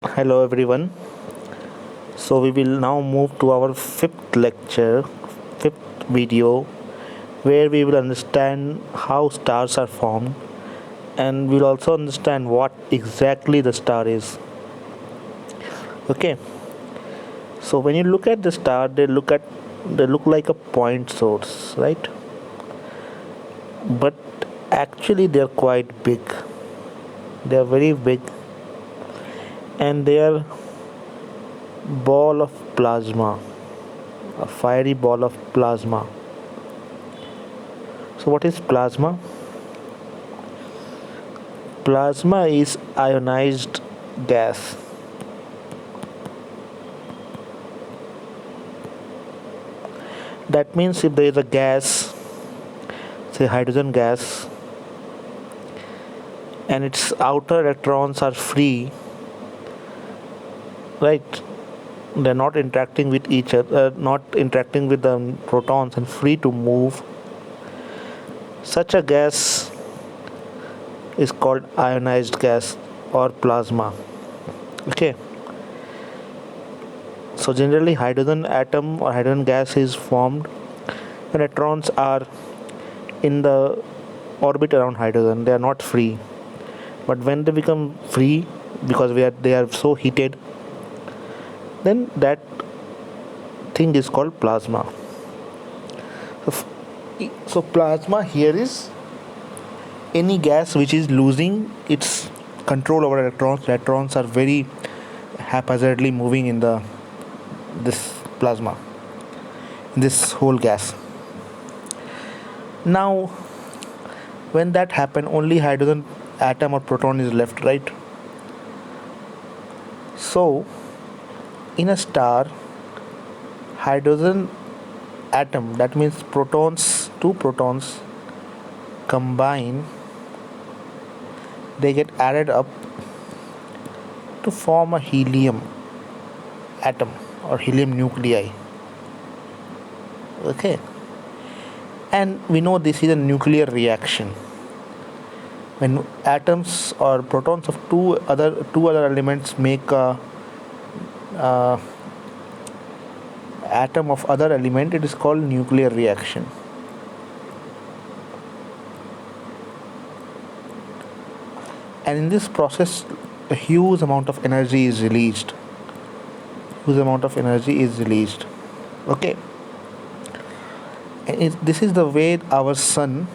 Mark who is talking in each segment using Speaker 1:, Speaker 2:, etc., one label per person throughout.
Speaker 1: Hello everyone. So we will now move to our fifth lecture, fifth video, where we will understand how stars are formed and we'll also understand what exactly the star is. Okay. So when you look at the star, they look like a point source, right? But actually they are quite big. They are very big and they are ball of plasma, a fiery ball of plasma. So what is plasma? Plasma is ionized gas. That means if there is a gas, say hydrogen gas, and its outer electrons are free, right? They're not interacting with each other, not interacting with the protons and free to move. Such a gas is called ionized gas or plasma. Okay. So generally hydrogen atom or hydrogen gas is formed when electrons are in the orbit around hydrogen. They are not free. But when they become free because they are so heated, then that thing is called plasma. So plasma here is any gas which is losing its control over electrons. Electrons are very haphazardly moving in the this plasma, in this whole gas. Now when that happen, only hydrogen atom or proton is left, right? So in a star, hydrogen atom, that means two protons combine, they get added up to form a helium atom or helium nuclei. Okay, and we know this is a nuclear reaction when atoms or protons of two other elements make a atom of other element. It is called nuclear reaction. And in this process a huge amount of energy is released. Okay, and this is the way our sun,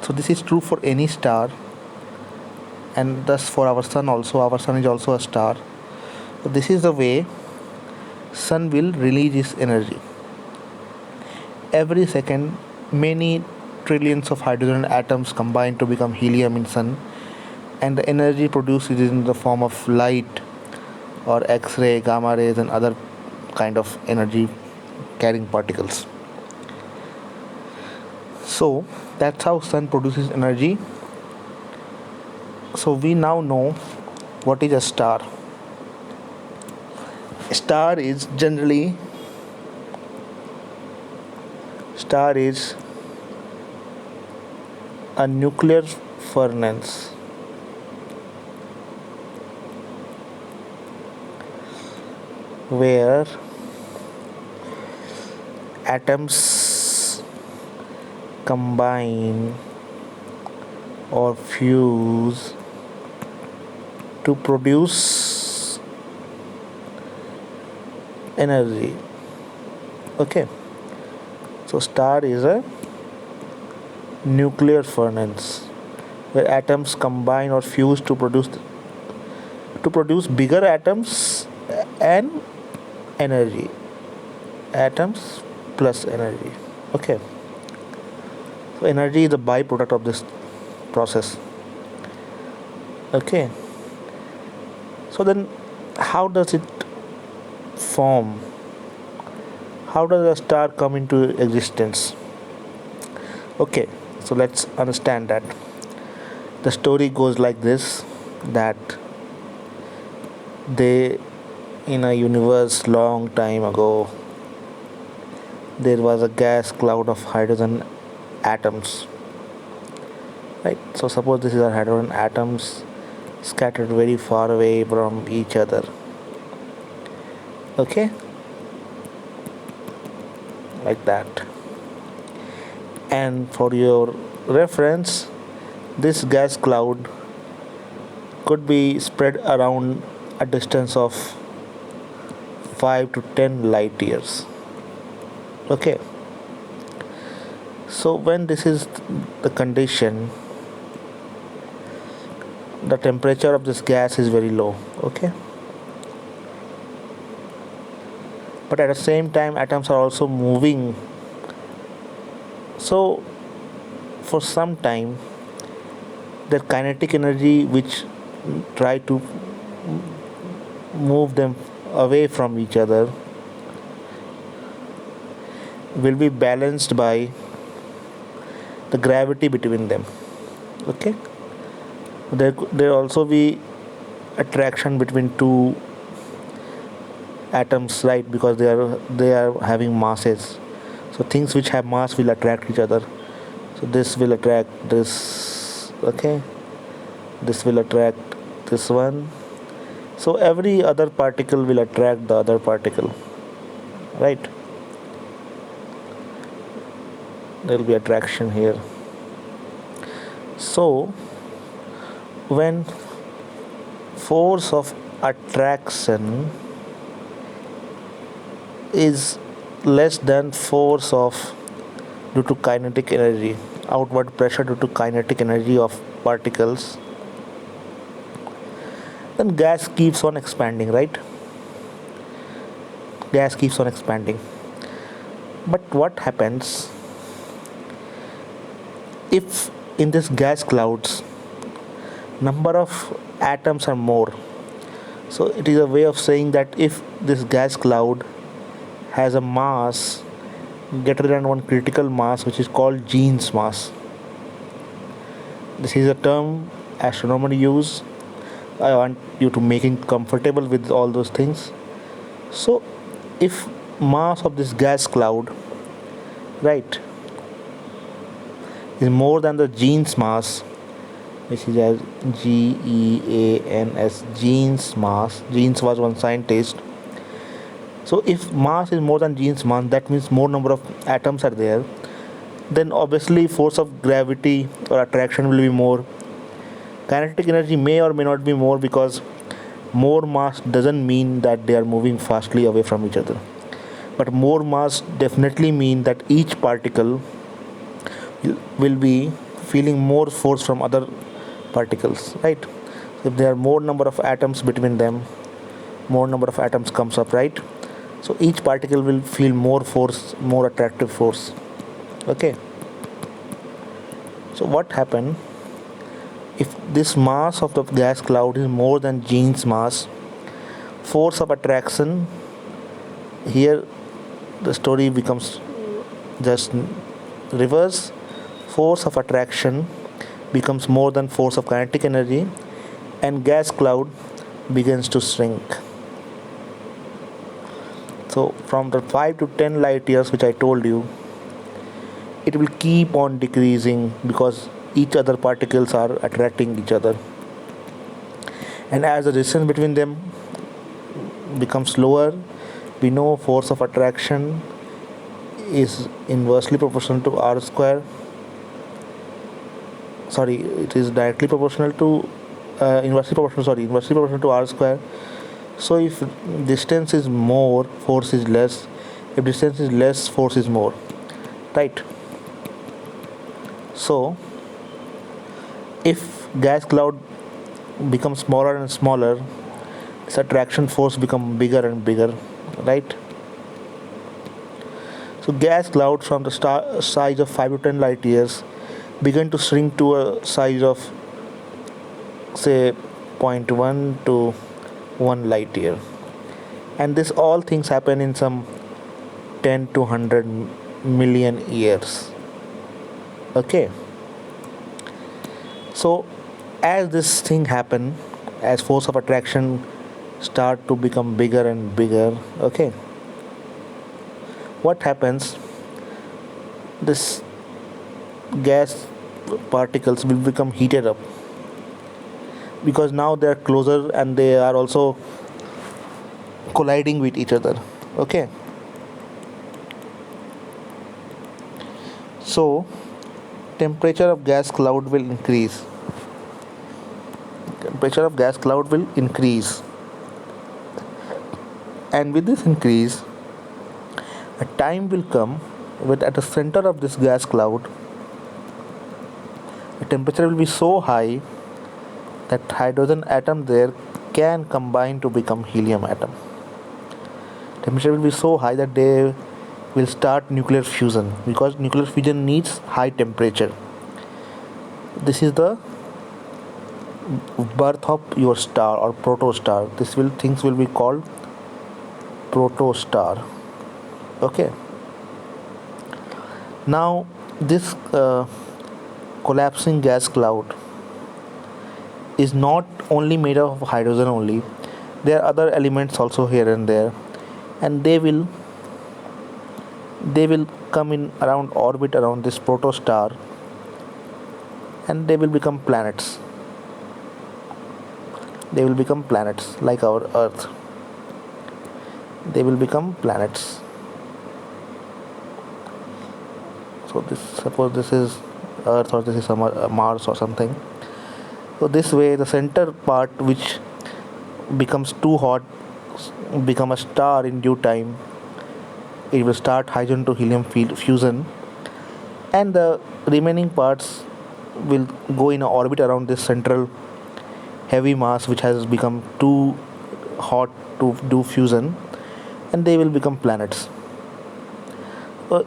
Speaker 1: so this is true for any star and thus for our sun also. Our sun is also a star. So this is the way sun will release its energy. Every second many trillions of hydrogen atoms combine to become helium in sun, and the energy produced is in the form of light or X-ray, gamma rays and other kind of energy carrying particles. So that's how sun produces energy. So we now know what is a star. Star is generally star is a nuclear furnace where atoms combine or fuse to produce energy. Okay, so star is a nuclear furnace where atoms combine or fuse to produce bigger atoms and energy, atoms plus energy. Okay, so energy is a byproduct of this process. Okay, so then how does it form? How does a star come into existence? Okay, so let's understand that. The story goes like this, that they, in a universe long time ago, there was a gas cloud of hydrogen atoms, right? So suppose this is our hydrogen atoms scattered very far away from each other. Okay, like that. And for your reference, this gas cloud could be spread around a distance of 5 to 10 light years. Okay, so when this is the condition, the temperature of this gas is very low. Okay, but at the same time atoms are also moving, so for some time their kinetic energy which try to move them away from each other will be balanced by the gravity between them. Okay, there also be attraction between two atoms, right? Because they are having masses, so things which have mass will attract each other. So this will attract this. Okay, this will attract this one, so every other particle will attract the other particle, right? There will be attraction here. So when force of attraction is less than force of due to kinetic energy, outward pressure due to kinetic energy of particles, then gas keeps on expanding, right? Gas keeps on expanding. But what happens if in this gas clouds number of atoms are more? So it is a way of saying that if this gas cloud has a mass greater than one critical mass which is called Jeans mass. This is a term astronomers use. I want you to make it comfortable with all those things. So if mass of this gas cloud, right, is more than the Jeans mass, which is as GEANS, Jeans mass. Jeans was one scientist. So if mass is more than Jeans mass, that means more number of atoms are there. Then obviously force of gravity or attraction will be more. Kinetic energy may or may not be more, because more mass doesn't mean that they are moving fastly away from each other. But more mass definitely mean that each particle will be feeling more force from other particles, right? If there are more number of atoms between them, more number of atoms comes up, right? So each particle will feel more force, more attractive force. Okay, so what happen if this mass of the gas cloud is more than Jeans mass? Force of attraction, here the story becomes just reverse. Force of attraction becomes more than force of kinetic energy, and gas cloud begins to shrink. So from the 5 to 10 light years which I told you, it will keep on decreasing because each other particles are attracting each other, and as the distance between them becomes lower, we know force of attraction is inversely proportional to r square. Sorry, it is directly proportional to inversely proportional to r square. So if distance is more, force is less. If distance is less, force is more, right? So if gas cloud becomes smaller and smaller, its attraction force become bigger and bigger, right? So gas clouds from the size of 5 to 10 light years begin to shrink to a size of say zero point 0.1 to 1 light year, and this all things happen in some 10 to 100 million years. Okay, so as this thing happen, as force of attraction start to become bigger and bigger, okay, what happens, this gas particles will become heated up. because now they are closer and they are also colliding with each other. Okay, so temperature of gas cloud will increase. Temperature of gas cloud will increase, and with this increase, a time will come when at the center of this gas cloud, the temperature will be so high that hydrogen atom there can combine to become helium atom. Temperature will be so high that they will start nuclear fusion, because nuclear fusion needs high temperature. This is the birth of your star or protostar. Things will be called protostar. Okay, now this collapsing gas cloud is not only made of hydrogen only. There are other elements also here and there, and they will come in around orbit around this protostar, and they will become planets. They will become planets like our earth. They will become planets. So this, suppose this is earth, or this is Mars or something. So this way the center part, which becomes too hot, become a star in due time. It will start hydrogen to helium fusion, and the remaining parts will go in an orbit around this central heavy mass, which has become too hot to do fusion, and they will become planets.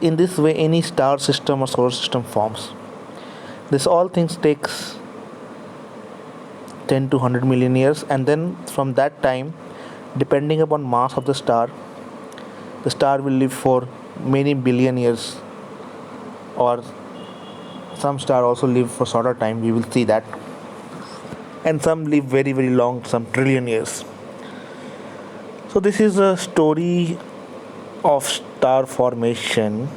Speaker 1: In this way, any star system or solar system forms. This all things takes 10 to 100 million years, and then from that time, depending upon mass of the star will live for many billion years, or some star also live for shorter time. We will see that, and some live very very long, some trillion years. So this is a story of star formation.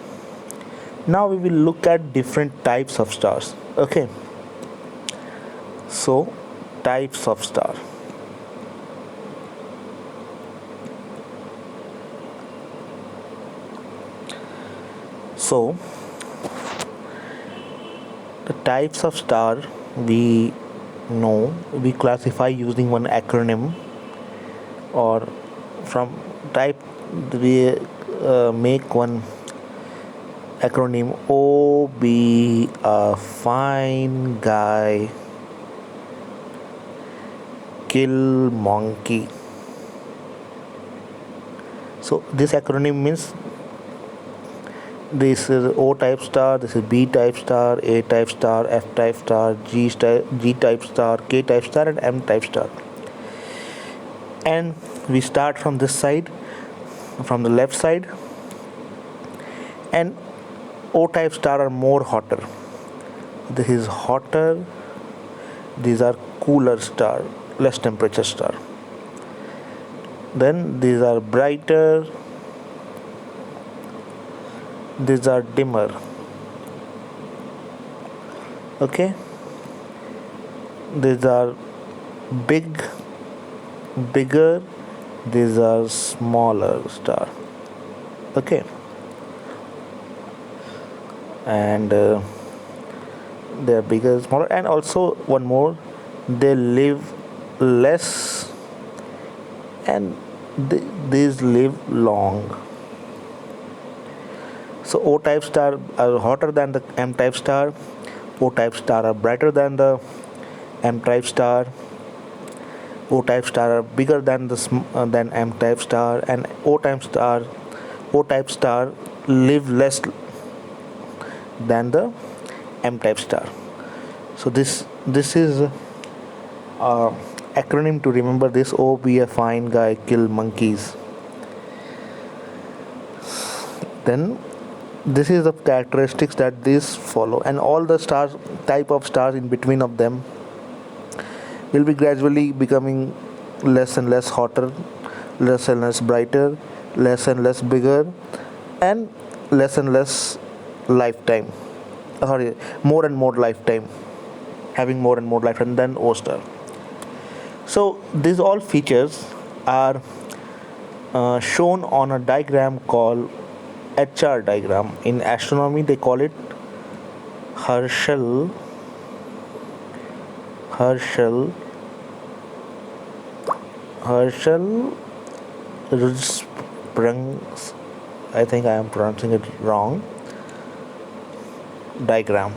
Speaker 1: Now we will look at different types of stars. Okay, so types of star. So the types of star we know, we classify using one acronym, or from type we make one acronym O, be a fine guy, kill monkey. So this acronym means this is O type star, this is B type star, A type star, F type star, G type star, K type star, and M type star. And we start from this side, from the left side, and O type star are more hotter. This is hotter. These are cooler star, less temperature star. Then these are brighter. These are dimmer. Okay, these are bigger. These are smaller star. Okay, and they are bigger, smaller, and also one more, they live less, and these live long. So O type star are hotter than the M type star. O type star are brighter than the M type star. O type star are bigger than than M type star, and O type star live less than the M type star. So this is acronym to remember this. O, be a fine guy, kill monkeys. Then this is the characteristics that these follow, and all the type of stars in between of them will be gradually becoming less and less hotter, less and less brighter, less and less bigger, and less and less lifetime. More and more lifetime, having more and more lifetime than O star. So these all features are shown on a diagram called HR diagram. In astronomy, they call it Herschel Herschel Herschel Sprung. I think I am pronouncing it wrong. Diagram.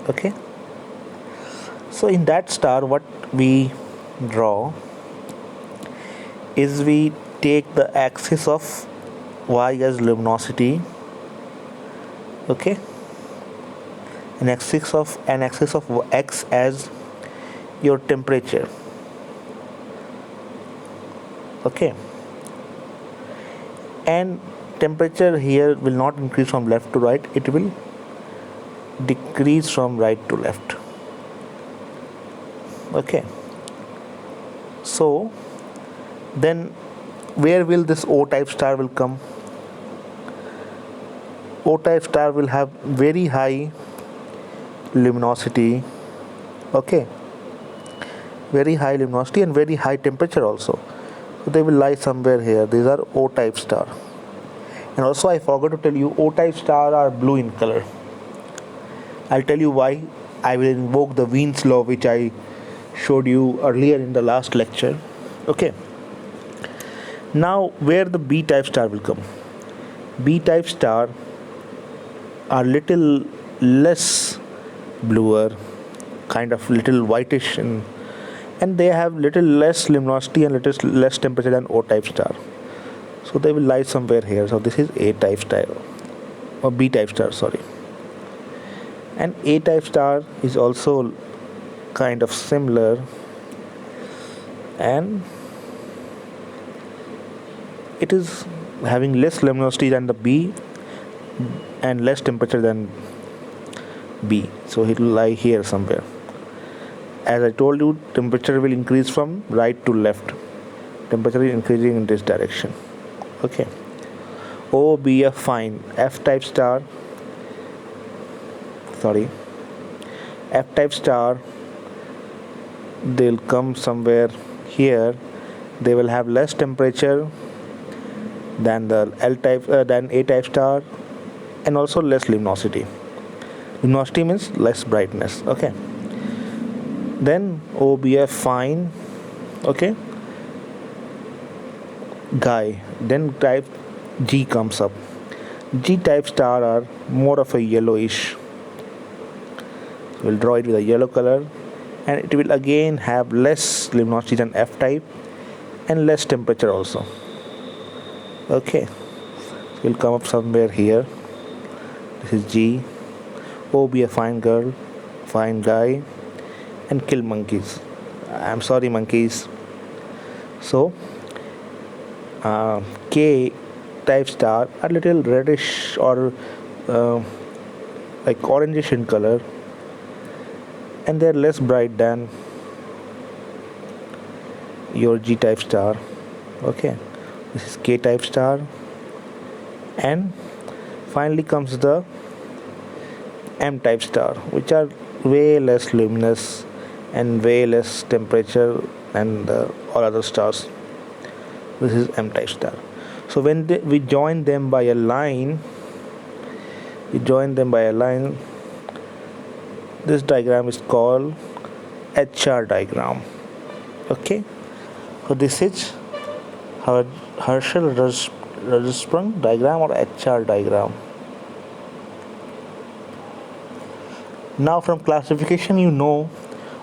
Speaker 1: Okay. So in that star, what we draw is we take the axis of y as luminosity, okay, an axis of x as your temperature, okay, and temperature here will not increase from left to right, it will decrease from right to left, okay. So then where will this O type star will come? O type star will have very high luminosity, okay, very high luminosity and very high temperature also. So they will lie somewhere here. These are O type star. And also I forgot to tell you, O type star are blue in color. I'll tell you why. I will invoke the Wien's law which I showed you earlier in the last lecture, okay. Now where the B type star will come? B type star are little less bluer, kind of little whitish, and they have little less luminosity and little less temperature than O type star. So they will lie somewhere here. So this is A type star or B type star, sorry. And A type star is also kind of similar, and it is having less luminosity than the B and less temperature than B. So it will lie here somewhere. As I told you, temperature will increase from right to left. Temperature is increasing in this direction. Okay. O, B, F, fine. F type star. Sorry. F type star. They'll come somewhere here. They will have less temperature than the than A type star, and also less luminosity. Luminosity means less brightness. Okay. Then OBF fine. Okay. Guy. Then type G comes up. G type star are more of a yellowish. We'll draw it with a yellow color, and it will again have less luminosity than F type and less temperature also. Okay, so we'll come up somewhere here. This is G. O, be a fine girl, fine guy, and kill monkeys. I'm sorry, monkeys. So K type star are little reddish or like orangish in color, and they're less bright than your G type star. Okay, this is K type star, and finally comes the M type star, which are way less luminous and way less temperature than all other stars. This is M type star. So when we join them by a line, this diagram is called HR diagram. Okay, so this is Herschel-Rosensprung diagram or HR diagram. Now from classification, you know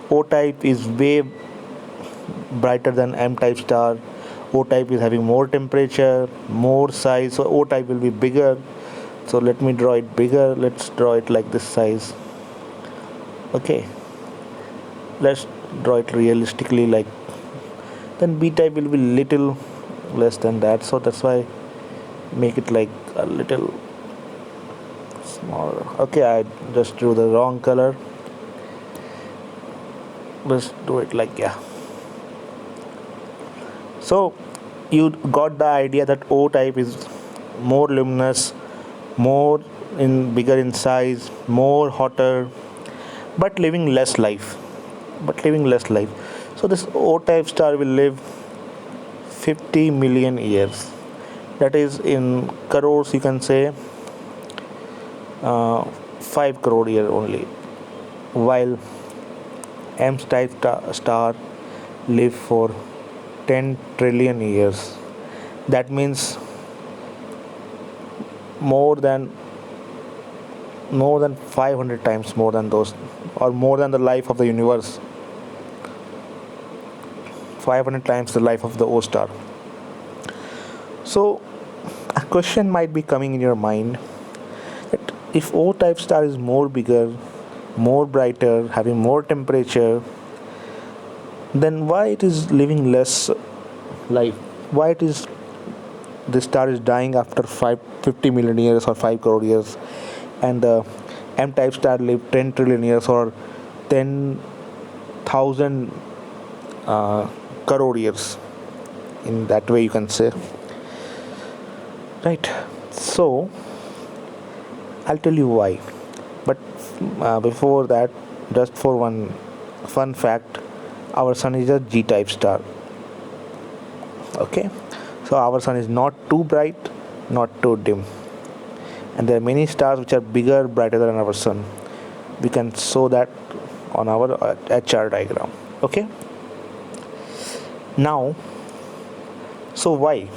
Speaker 1: O type is way brighter than M type star. O type is having more temperature, more size, so O type will be bigger. So let me draw it bigger. Let's draw it like this size. Okay, let's draw it realistically, like then B type will be little less than that, so that's why make it like a little smaller. Okay, I just drew the wrong color. Let's do it like, yeah. So you got the idea that O type is more luminous, more bigger in size, more hotter, but living less life. but living less life. So this O-type star will live 50 million years. That is in crores, you can say 5 crore year only. While M-type star live for 10 trillion years. That means more than 500 times more than those, or more than the life of the universe. 500 times the life of the O star. So a question might be coming in your mind that if O type star is more bigger, more brighter, having more temperature, then why it is living less life? Why it is this star is dying after 50 million years or 5 crore years, and the M type star live 10 trillion years or 10,000 crore years? In that way, you can say. Right. So, I'll tell you why. But before that, just for one fun fact, our sun is a G type star. Okay. So, our sun is not too bright, not too dim. And there are many stars which are bigger, brighter than our sun. We can show that on our HR diagram. Okay. Now, so why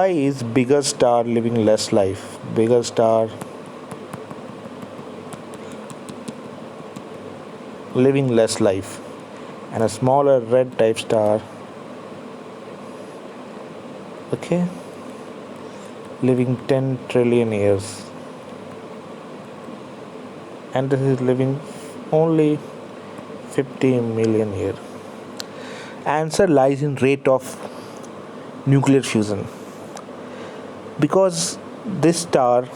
Speaker 1: is bigger star living less life? Bigger star living less life, and a smaller red type star, okay, living 10 trillion years, and this is living only 50 million years. Answer lies in rate of nuclear fusion, because this star,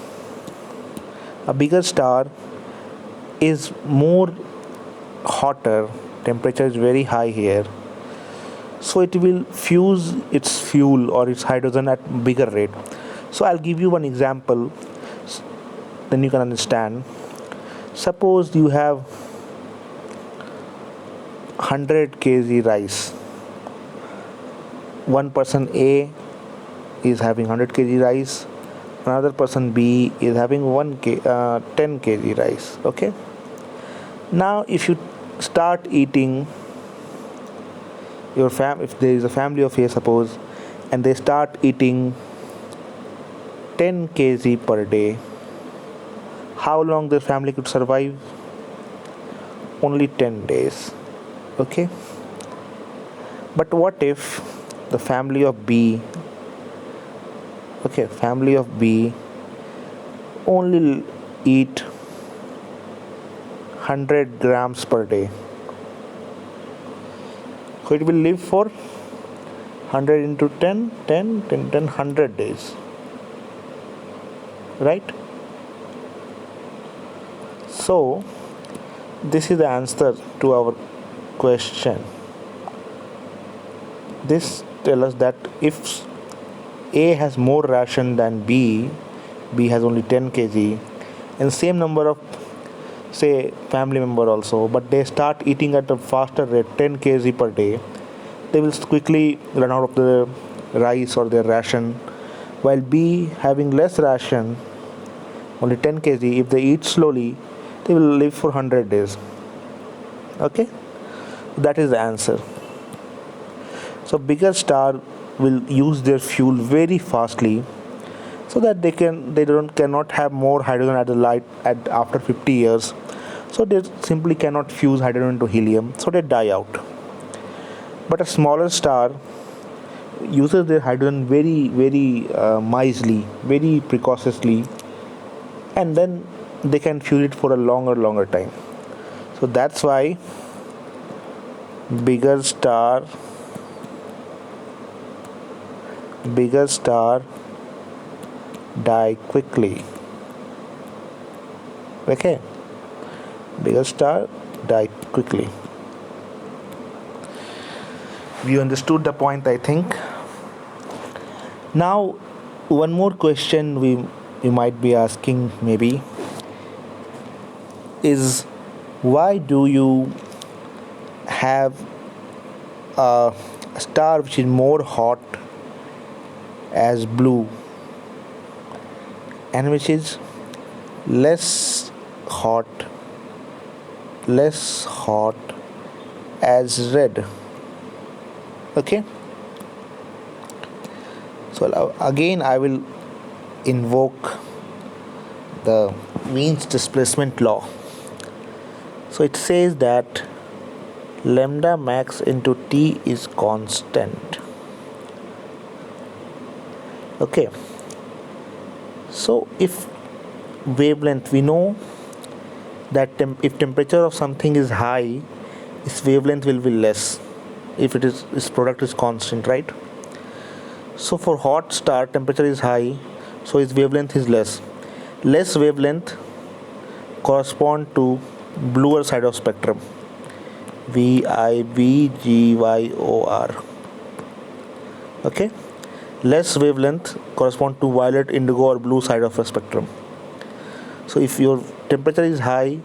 Speaker 1: a bigger star, is more hotter, temperature is very high here, so it will fuse its fuel or its hydrogen at bigger rate. So I'll give you one example, then you can understand. Suppose you have 100 kg rice. One person A is having 100 kg rice, another person B is having 10 kg rice. Okay. Now if you start eating, if there is a family of A, suppose, and they start eating 10 kg per day, how long their family could survive? Only 10 days. Okay. But what if the family of B only eat 100 grams per day? So it will live for 100 into 10, 100 days. Right? So this is the answer to our question. This tells us that if A has more ration than B has only 10 kg, and same number of, say, family member also, but they start eating at a faster rate, 10 kg per day, they will quickly run out of the rice or their ration. While B having less ration, only 10 kg, if they eat slowly, they will live for 100 days. Okay, that is the answer. So bigger star will use their fuel very fastly, so that they cannot have more hydrogen at the light at after 50 years. So they simply cannot fuse hydrogen into helium, so they die out. But a smaller star uses their hydrogen very wisely, very precautiously, and then they can fuse it for a longer time. So that's why bigger star die quickly. Okay, bigger star die quickly. You understood the point, I think. Now one more question we might be asking maybe is, why do you have a star which is more hot as blue and which is less hot less hot as red. Okay, so again I will invoke the means displacement law. So it says that lambda max into T is constant. Okay, so if wavelength, we know that if temperature of something is high, its wavelength will be less if its product is constant, right? So for hot star, temperature is high, so its wavelength is less wavelength correspond to bluer side of spectrum, VIBGYOR. Okay, less wavelength correspond to violet, indigo or blue side of a spectrum. So if your temperature is high,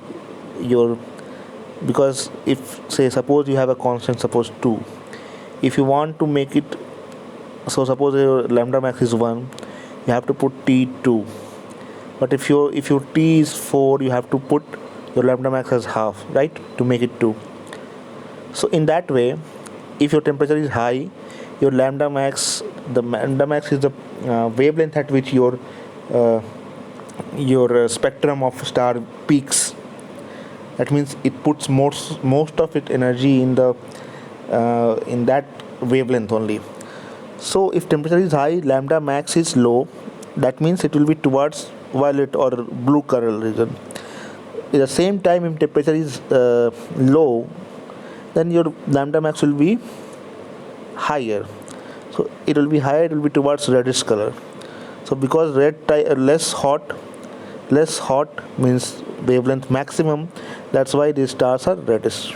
Speaker 1: because if say suppose you have a constant, suppose 2, if you want to make it, so suppose your lambda max is 1, you have to put T2, but if your T is 4, you have to put your lambda max as half, right, to make it 2. So in that way, if your temperature is high, your lambda max is the wavelength at which your spectrum of star peaks. That means it puts most of its energy in that wavelength only. So if temperature is high, lambda max is low, that means it will be towards violet or blue color region. At the same time, if temperature is low, then your lambda max will be higher. So it will be higher, it will be towards reddish color. So because less hot means wavelength maximum, that's why these stars are reddish,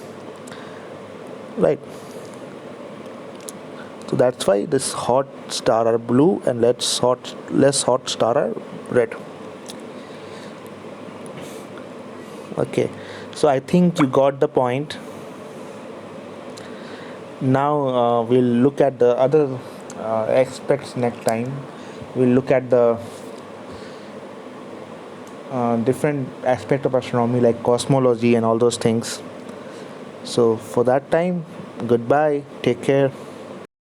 Speaker 1: right? So that's why this hot star are blue and less hot star are red. Okay, so I think you got the point. Now we'll look at the other aspects next time. We'll look at the different aspect of astronomy like cosmology and all those things. So for that time, goodbye, take care.